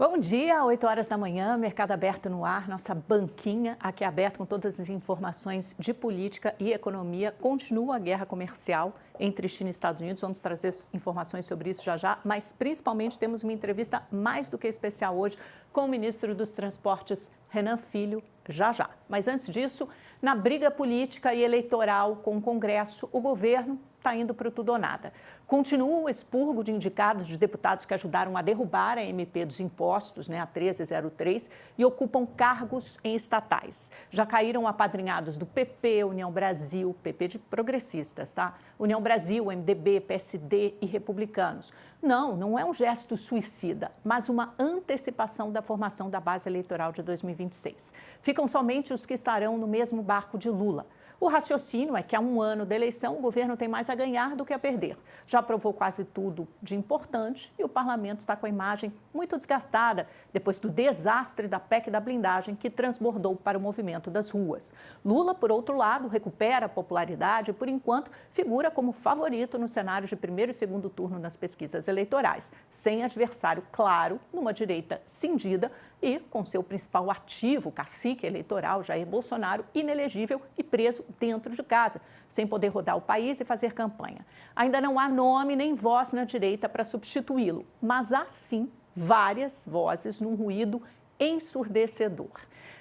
Bom dia, 8 horas da manhã, Mercado Aberto no ar, nossa banquinha aqui aberta com todas as informações de política e economia. Continua a guerra comercial entre China e Estados Unidos, vamos trazer informações sobre isso já, mas principalmente temos uma entrevista mais do que especial hoje com o ministro dos Transportes, Renan Filho, já. Mas antes disso, na briga política e eleitoral com o Congresso, o governo está indo para o tudo ou nada. Continua o expurgo de indicados de deputados que ajudaram a derrubar a MP dos impostos, a 1303, e ocupam cargos em estatais. Já caíram apadrinhados do PP, União Brasil, PP de progressistas, tá? União Brasil, MDB, PSD e republicanos. Não é um gesto suicida, mas uma antecipação da formação da base eleitoral de 2026. Ficam somente os que estarão no mesmo barco de Lula. O raciocínio é que há um ano da eleição o governo tem mais a ganhar do que a perder. Já aprovou quase tudo de importante e o parlamento está com a imagem muito desgastada depois do desastre da PEC da blindagem que transbordou para o movimento das ruas. Lula, por outro lado, recupera a popularidade e, por enquanto, figura como favorito nos cenários de primeiro e segundo turno nas pesquisas eleitorais, sem adversário claro, numa direita cindida e com seu principal ativo, cacique eleitoral, Jair Bolsonaro, inelegível e preso dentro de casa, sem poder rodar o país e fazer campanha. Ainda não há nome nem voz na direita para substituí-lo, mas há sim várias vozes num ruído ensurdecedor.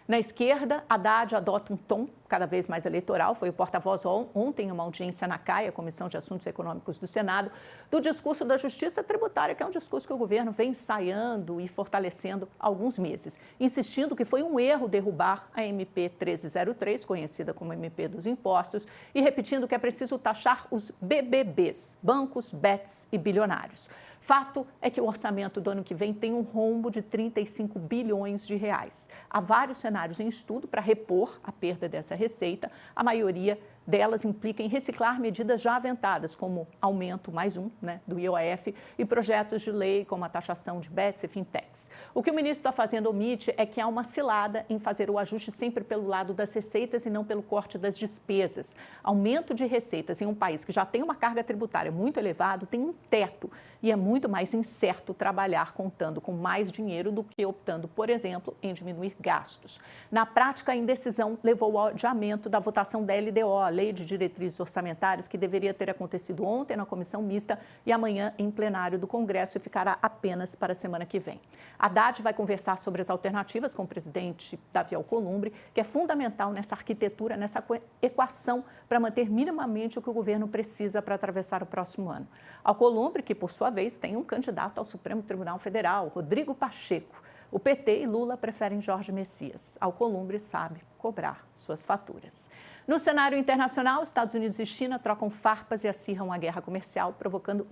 Na esquerda, Haddad adota um tom cada vez mais eleitoral, foi o porta-voz ontem em uma audiência na CAI, a Comissão de Assuntos Econômicos do Senado, do discurso da justiça tributária, que é um discurso que o governo vem ensaiando e fortalecendo há alguns meses, insistindo que foi um erro derrubar a MP 1303, conhecida como MP dos impostos, e repetindo que é preciso taxar os BBBs, bancos, bets e bilionários. Fato é que o orçamento do ano que vem tem um rombo de 35 bilhões de reais. Há vários cenários em estudo para repor a perda dessa receita. A maioria delas implica em reciclar medidas já aventadas, como aumento mais do IOF e projetos de lei como a taxação de bets e fintechs. O que o ministro está fazendo omite é que há uma cilada em fazer o ajuste sempre pelo lado das receitas e não pelo corte das despesas. Aumento de receitas em um país que já tem uma carga tributária muito elevada tem um teto e é muito mais incerto trabalhar contando com mais dinheiro do que optando, por exemplo, em diminuir gastos. Na prática, a indecisão levou ao adiamento da votação da LDO, a Lei de Diretrizes Orçamentárias, que deveria ter acontecido ontem na comissão mista e amanhã em plenário do Congresso e ficará apenas para a semana que vem. Haddad vai conversar sobre as alternativas com o presidente Davi Alcolumbre, que é fundamental nessa arquitetura, nessa equação para manter minimamente o que o governo precisa para atravessar o próximo ano. Alcolumbre, que por sua vez tem um candidato ao Supremo Tribunal Federal, Rodrigo Pacheco. O PT e Lula preferem Jorge Messias. Alcolumbre sabe cobrar suas faturas. No cenário internacional, Estados Unidos e China trocam farpas e acirram a guerra comercial, provocando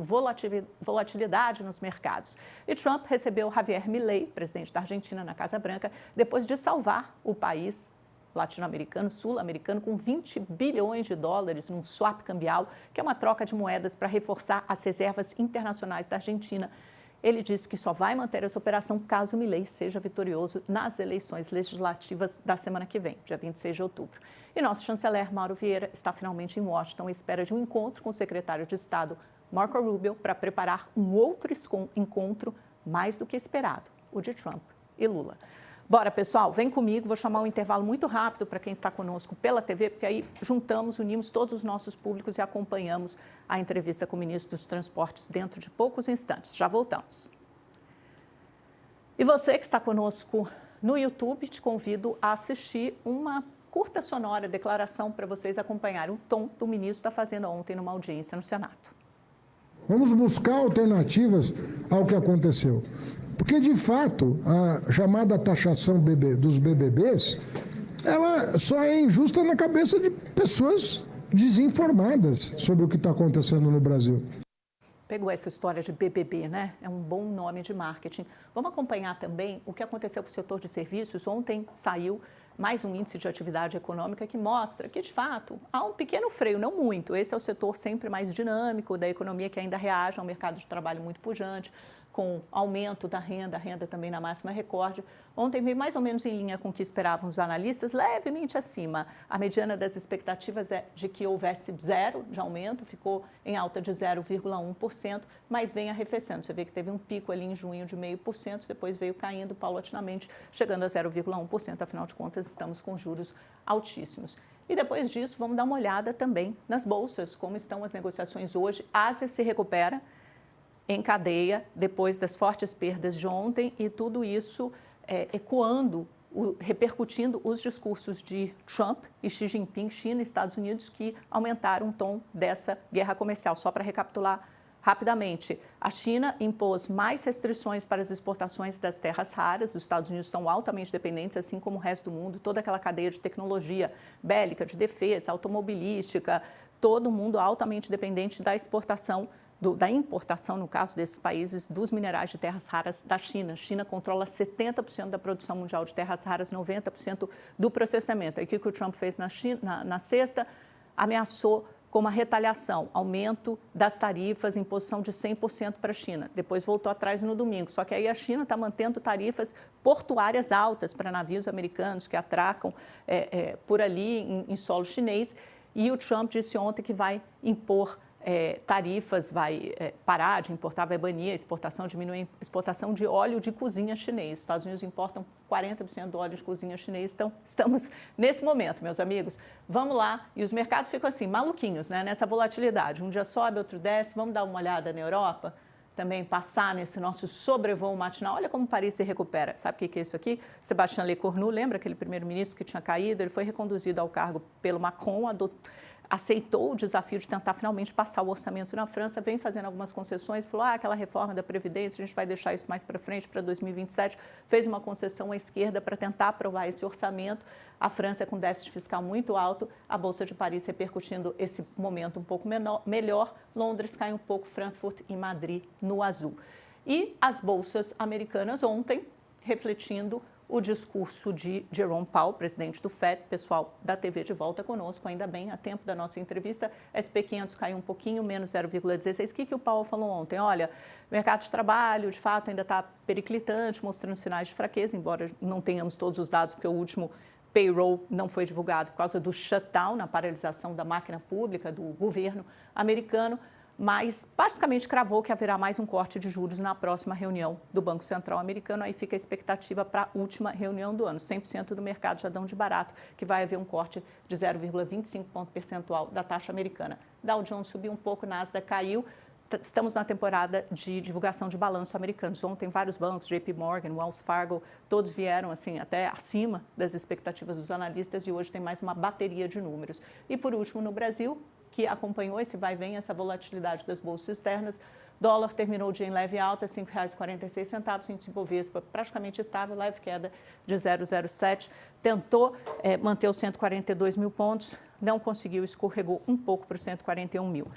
volatilidade nos mercados. E Trump recebeu Javier Milei, presidente da Argentina, na Casa Branca, depois de salvar o país latino-americano, sul-americano, com 20 bilhões de dólares num swap cambial, que é uma troca de moedas para reforçar as reservas internacionais da Argentina. Ele disse que só vai manter essa operação caso Milei seja vitorioso nas eleições legislativas da semana que vem, dia 26 de outubro. E nosso chanceler Mauro Vieira está finalmente em Washington à espera de um encontro com o secretário de Estado, Marco Rubio, para preparar um outro encontro mais do que esperado, o de Trump e Lula. Bora, pessoal, vem comigo, vou chamar um intervalo muito rápido para quem está conosco pela TV, porque aí unimos todos os nossos públicos e acompanhamos a entrevista com o ministro dos Transportes dentro de poucos instantes. Já voltamos. E você que está conosco no YouTube, te convido a assistir uma curta sonora declaração para vocês acompanharem o tom do ministro está fazendo ontem numa audiência no Senado. Vamos buscar alternativas ao que aconteceu. Porque, de fato, a chamada taxação dos BBBs, ela só é injusta na cabeça de pessoas desinformadas sobre o que está acontecendo no Brasil. Pegou essa história de BBB, né? É um bom nome de marketing. Vamos acompanhar também o que aconteceu com o setor de serviços. Ontem saiu mais um índice de atividade econômica que mostra que, de fato, há um pequeno freio, não muito. Esse é o setor sempre mais dinâmico da economia que ainda reage a um mercado de trabalho muito pujante, com aumento da renda, a renda também na máxima recorde. Ontem veio mais ou menos em linha com o que esperavam os analistas, levemente acima. A mediana das expectativas é de que houvesse zero de aumento, ficou em alta de 0,1%, mas vem arrefecendo. Você vê que teve um pico ali em junho de 0,5%, depois veio caindo paulatinamente, chegando a 0,1%. Afinal de contas, estamos com juros altíssimos. E depois disso, vamos dar uma olhada também nas bolsas, como estão as negociações hoje. A Ásia se recupera em cadeia depois das fortes perdas de ontem e tudo isso ecoando, repercutindo os discursos de Trump e Xi Jinping, China e Estados Unidos, que aumentaram o tom dessa guerra comercial. Só para recapitular rapidamente, a China impôs mais restrições para as exportações das terras raras. Os Estados Unidos são altamente dependentes, assim como o resto do mundo, toda aquela cadeia de tecnologia bélica, de defesa, automobilística, todo mundo altamente dependente da exportação da importação, no caso desses países, dos minerais de terras raras da China. A China controla 70% da produção mundial de terras raras, 90% do processamento. Aí o que o Trump fez na sexta? Ameaçou com uma retaliação, aumento das tarifas, imposição de 100% para a China. Depois voltou atrás no domingo. Só que aí a China está mantendo tarifas portuárias altas para navios americanos que atracam por ali em solo chinês. E o Trump disse ontem que vai impor tarifas, vai parar de importar, vai banir a exportação, diminuir a exportação de óleo de cozinha chinês. Os Estados Unidos importam 40% do óleo de cozinha chinês, então estamos nesse momento, meus amigos. Vamos lá, e os mercados ficam assim, maluquinhos, né, nessa volatilidade. Um dia sobe, outro desce. Vamos dar uma olhada na Europa? Também passar nesse nosso sobrevoo matinal. Olha como Paris se recupera. Sabe o que é isso aqui? Sébastien Lecornu, lembra aquele primeiro-ministro que tinha caído? Ele foi reconduzido ao cargo pelo Macron, aceitou o desafio de tentar finalmente passar o orçamento na França, vem fazendo algumas concessões, falou, aquela reforma da Previdência, a gente vai deixar isso mais para frente, para 2027, fez uma concessão à esquerda para tentar aprovar esse orçamento. A França com déficit fiscal muito alto, a Bolsa de Paris repercutindo esse momento um pouco melhor, Londres cai um pouco, Frankfurt e Madrid no azul. E as bolsas americanas ontem, refletindo o discurso de Jerome Powell, presidente do FED, pessoal da TV de volta conosco, ainda bem, a tempo da nossa entrevista, SP500 caiu um pouquinho, menos 0,16. O que o Powell falou ontem? Olha, o mercado de trabalho, de fato, ainda está periclitante, mostrando sinais de fraqueza, embora não tenhamos todos os dados, porque o último payroll não foi divulgado por causa do shutdown, na paralisação da máquina pública, do governo americano, mas basicamente cravou que haverá mais um corte de juros na próxima reunião do Banco Central americano. Aí fica a expectativa para a última reunião do ano. 100% do mercado já dão de barato que vai haver um corte de 0,25 ponto percentual da taxa americana. Dow Jones subiu um pouco, Nasdaq caiu. Estamos na temporada de divulgação de balanço americanos. Ontem vários bancos, JP Morgan, Wells Fargo, todos vieram assim até acima das expectativas dos analistas e hoje tem mais uma bateria de números. E por último, no Brasil, que acompanhou esse vai e vem, essa volatilidade das bolsas externas, dólar terminou o dia em leve alta, R$ 5,46, índice Bovespa praticamente estável, leve queda de 0,07, tentou manter os 142 mil pontos, não conseguiu, escorregou um pouco para os 141 mil.